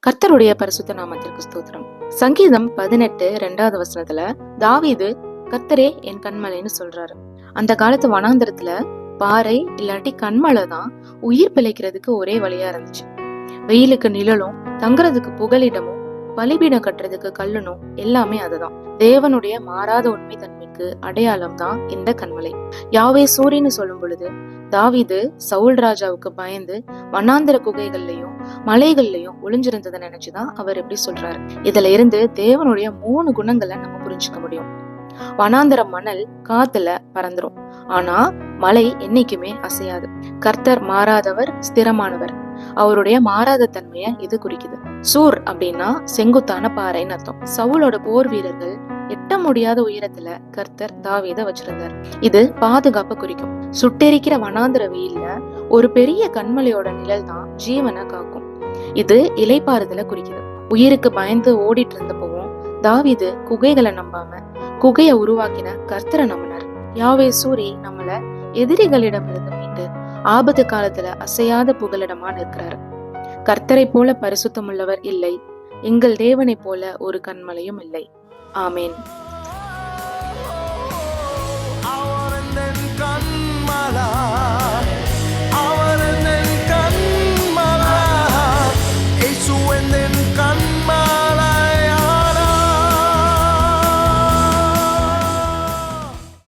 கர்த்தருடைய பரிசுத்த நாமத்திற்கு ஸ்தோத்திரம். சங்கீதம் 18:2 தாவீது கர்த்தரே என் கண்மலைன்னு சொல்றாரு. அந்த காலத்து வனாந்தரத்துல பாறை இல்லாட்டி கண்மலை தான் உயிர் பிழைக்கிறதுக்கு ஒரே வழியா இருந்துச்சு. வெயிலுக்கு நிழலும், தங்குறதுக்கு புகலிடமும், பலிபீடம் கட்டுறதுக்கு கல்லுனும் எல்லாமே அதுதான். தேவனுடைய மாறாத உண்மை தன்மைக்கு அடையாளம் தான் இந்த கண்மலை. யாவே சூரியன்னு சொல்லும் பொழுது தாவீது சவுல் ராஜாவுக்கு பயந்து வனாந்தர குகைகள்லயும் மலைகள்லயும் ஒளிஞ்சிருந்ததை நினைச்சுதான் அவர் எப்படி சொல்றாரு. இதுல இருந்து தேவனுடைய 3 குணங்களை நம்ம புரிஞ்சுக்க முடியும். வனாந்தர மணல் காத்துல பறந்துரும், ஆனா மலை என்னைக்குமே அசையாது. கர்த்தர் மாறாதவர், ஸ்திரமானவர். அவருடைய மாறாத தன்மைய இது குறிக்குது. சூர் அப்படின்னா செங்குத்தான பாறைன்னு அர்த்தம். சவுலோட போர் வீரர்கள் எட்ட முடியாத உயரத்துல கர்த்தர் தாவீதை வச்சிருந்தார். இது பாதுகாப்பை குறிக்கும். சுட்டெரிக்கிற வனாந்திர வெயில்ல ஒரு பெரிய கண்மலையோட நிழல் தான் ஜீவனை காக்கும். இது இலைப்பாறுதலை குறிக்குது. உயிருக்கு பயந்து ஓடிட்டு இருந்தப்பவும் தாவீது குகைகளை நம்பாம குகையை உருவாக்கின கர்த்தரை நம்பினார். யாவே சூரி நம்மள எதிரிகளிடமிருந்து மீட்டு ஆபத்து காலத்துல அசையாத புகலிடமா நிற்கிறாரு. கர்த்தரை போல பரிசுத்தமுள்ளவர் இல்லை, எங்கள் தேவனை போல ஒரு கண்மலையும் இல்லை. ஆமேன்.